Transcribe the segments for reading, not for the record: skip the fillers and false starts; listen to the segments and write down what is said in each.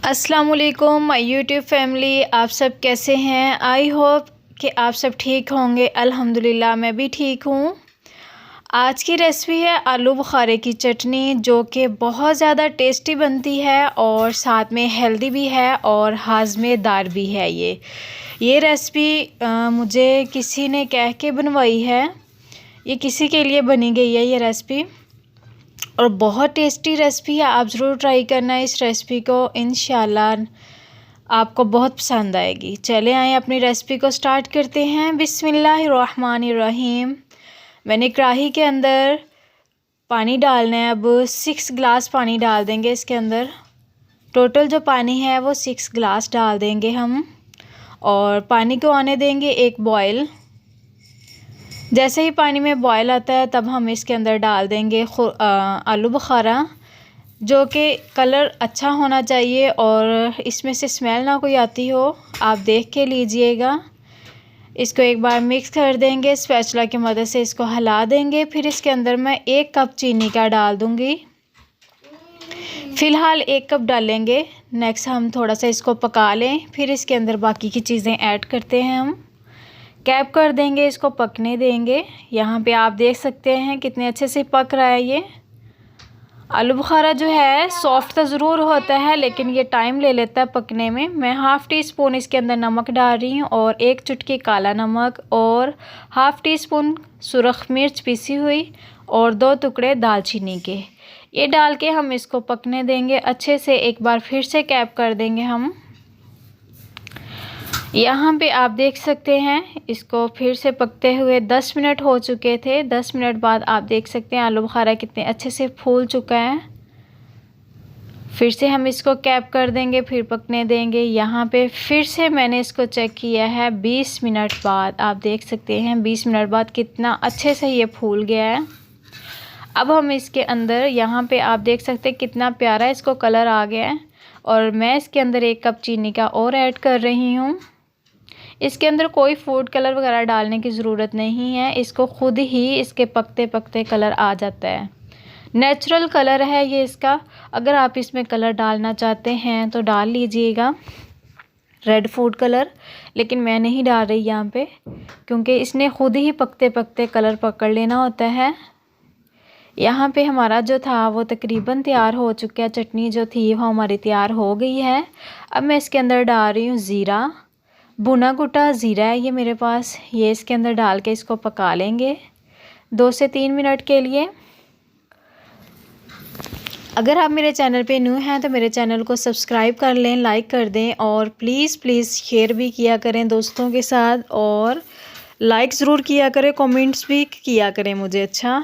अस्सलाम वालेकुम my YouTube family, आप सब कैसे हैं। आई होप कि आप सब ठीक होंगे। अल्हम्दुलिल्लाह मैं भी ठीक हूँ। आज की रेसिपी है आलू बुखारे की चटनी, जो कि बहुत ज़्यादा टेस्टी बनती है और साथ में हेल्दी भी है और हाज़मेदार भी है। ये रेसिपी मुझे किसी ने कह के बनवाई है। ये किसी के लिए बनी गई है ये रेसिपी, और बहुत टेस्टी रेसिपी है। आप ज़रूर ट्राई करना इस रेसिपी को, इंशाल्लाह आपको बहुत पसंद आएगी। चले आए अपनी रेसिपी को स्टार्ट करते हैं। बिस्मिल्लाहिर्रहमानिर्रहीम। मैंने कढ़ाई के अंदर पानी डालना है। अब 6 गिलास पानी डाल देंगे इसके अंदर। टोटल जो पानी है वो 6 गिलास डाल देंगे हम, और पानी को आने देंगे एक बॉयल। जैसे ही पानी में बॉयल आता है तब हम इसके अंदर डाल देंगे आलू बुखारा, जो कि कलर अच्छा होना चाहिए और इसमें से स्मेल ना कोई आती हो। आप देख के लीजिएगा। इसको एक बार मिक्स कर देंगे, स्पैचुला की मदद से इसको हिला देंगे। फिर इसके अंदर मैं 1 कप चीनी का डाल दूँगी। फ़िलहाल 1 कप डालेंगे। नेक्स्ट हम थोड़ा सा इसको पका लें, फिर इसके अंदर बाकी की चीज़ें ऐड करते हैं। हम कैप कर देंगे, इसको पकने देंगे। यहाँ पे आप देख सकते हैं कितने अच्छे से पक रहा है। ये आलू बुखारा जो है सॉफ्ट तो ज़रूर होता है, लेकिन ये टाइम ले लेता है पकने में। मैं हाफ़ टी स्पून इसके अंदर नमक डाल रही हूँ, और 1 चुटकी काला नमक, और हाफ़ टी स्पून सुरख मिर्च पीसी हुई, और 2 टुकड़े दालचीनी के। ये डाल के हम इसको पकने देंगे अच्छे से। एक बार फिर से कैप कर देंगे हम। यहाँ पे आप देख सकते हैं इसको फिर से पकते हुए 10 मिनट हो चुके थे। 10 मिनट बाद आप देख सकते हैं आलू बुखारा कितने अच्छे से फूल चुका है। फिर से हम इसको कैप कर देंगे, फिर पकने देंगे। यहाँ पे फिर से मैंने इसको चेक किया है 20 मिनट बाद। आप देख सकते हैं 20 मिनट बाद कितना अच्छे से ये फूल गया है। अब हम इसके अंदर, यहाँ पे आप देख सकते हैं कितना प्यारा इसको कलर आ गया है, और मैं इसके अंदर 1 कप चीनी का और ऐड कर रही हूँ। इसके अंदर कोई फूड कलर वगैरह डालने की ज़रूरत नहीं है। इसको खुद ही इसके पकते पकते कलर आ जाता है। नेचुरल कलर है ये इसका। अगर आप इसमें कलर डालना चाहते हैं तो डाल लीजिएगा, रेड फूड कलर, लेकिन मैं नहीं डाल रही यहाँ पे, क्योंकि इसने खुद ही पकते पकते कलर पकड़ लेना होता है। यहाँ पे हमारा जो था वो तकरीबन तैयार हो चुका है। चटनी जो थी वो हमारी तैयार हो गई है। अब मैं इसके अंदर डाल रही हूँ ज़ीरा। भुना कुटा ज़ीरा है ये मेरे पास। ये इसके अंदर डाल के इसको पका लेंगे 2 से 3 मिनट के लिए। अगर आप मेरे चैनल पे न्यू हैं तो मेरे चैनल को सब्सक्राइब कर लें, लाइक कर दें, और प्लीज़ शेयर भी किया करें दोस्तों के साथ, और लाइक ज़रूर किया करें, कमेंट्स भी किया करें मुझे। अच्छा,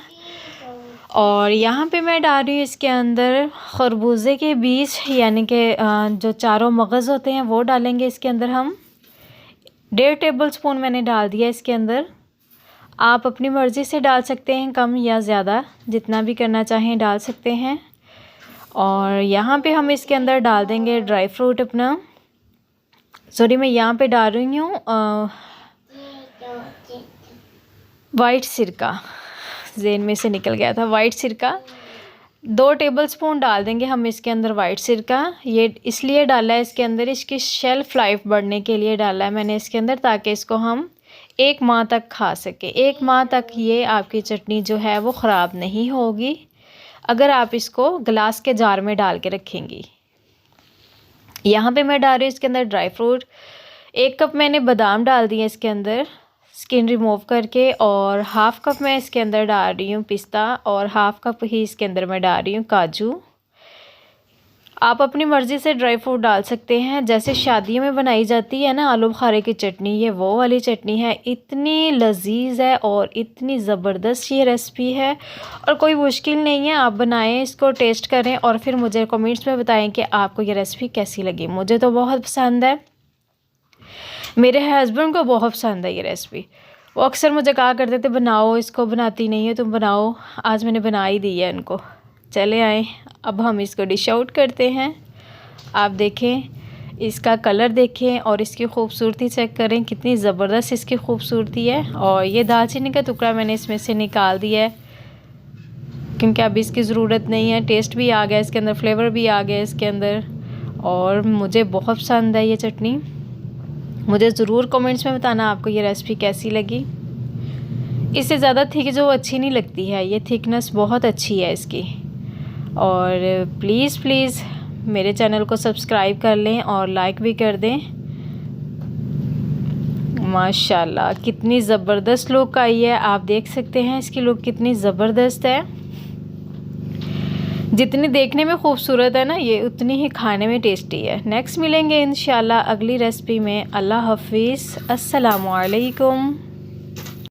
और यहाँ पे मैं डाल रही हूँ इसके अंदर खरबूजे के बीज, यानी कि जो चारों मगज़ होते हैं वो डालेंगे इसके अंदर हम। 1.5 टेबल स्पून मैंने डाल दिया इसके अंदर। आप अपनी मर्ज़ी से डाल सकते हैं, कम या ज़्यादा, जितना भी करना चाहें डाल सकते हैं। और यहाँ पे हम इसके अंदर डाल देंगे ड्राई फ्रूट अपना। सॉरी, मैं यहाँ पे डाल रही हूँ वाइट सिरका, ज़हन में से निकल गया था, वाइट सिरका। 2 टेबल स्पून डाल देंगे हम इसके अंदर वाइट सिरका। ये इसलिए डाला है इसके अंदर, इसकी शेल्फ़ लाइफ बढ़ने के लिए डाला है मैंने इसके अंदर, ताकि इसको हम 1 माह तक खा सके। 1 माह तक ये आपकी चटनी जो है वो ख़राब नहीं होगी अगर आप इसको गिलास के जार में डाल के रखेंगी। यहाँ पे मैं डाल रही हूँ इसके अंदर ड्राई फ्रूट। 1 कप मैंने बादाम डाल दिए इसके अंदर स्किन रिमूव करके, और हाफ़ कप मैं इसके अंदर डाल रही हूँ पिस्ता, और हाफ़ कप ही इसके अंदर मैं डाल रही हूँ काजू। आप अपनी मर्ज़ी से ड्राई फ्रूट डाल सकते हैं। जैसे शादियों में बनाई जाती है ना आलू बुखारे की चटनी, ये वो वाली चटनी है। इतनी लजीज है और इतनी ज़बरदस्त ये रेसिपी है, और कोई मुश्किल नहीं है। आप बनाएं, इसको टेस्ट करें, और फिर मुझे कमेंट्स में बताएं कि आपको ये रेसिपी कैसी लगी। मुझे तो बहुत पसंद है, मेरे हस्बैंड को बहुत पसंद है ये रेसिपी। वो अक्सर मुझे कहा करते थे बनाओ इसको, बनाती नहीं है तुम, बनाओ। आज मैंने बना ही दी है इनको। चले आए, अब हम इसको डिश आउट करते हैं। आप देखें इसका कलर देखें, और इसकी खूबसूरती चेक करें, कितनी ज़बरदस्त इसकी खूबसूरती है। और ये दालचीनी का टुकड़ा मैंने इसमें से निकाल दिया है, क्योंकि अब इसकी ज़रूरत नहीं है। टेस्ट भी आ गया इसके अंदर, फ्लेवर भी आ गया इसके अंदर। और मुझे बहुत पसंद है ये चटनी। मुझे ज़रूर कमेंट्स में बताना आपको ये रेसिपी कैसी लगी। इससे ज़्यादा थिक जो अच्छी नहीं लगती है, ये थिकनेस बहुत अच्छी है इसकी। और प्लीज़ मेरे चैनल को सब्सक्राइब कर लें और लाइक भी कर दें। माशाल्लाह कितनी ज़बरदस्त लुक आई है, आप देख सकते हैं इसकी लुक कितनी ज़बरदस्त है। जितनी देखने में खूबसूरत है ना, ये उतनी ही खाने में टेस्टी है। नेक्स्ट मिलेंगे इंशाल्लाह अगली रेसिपी में। अल्लाह हाफिज़, अस्सलामु अलैकुम।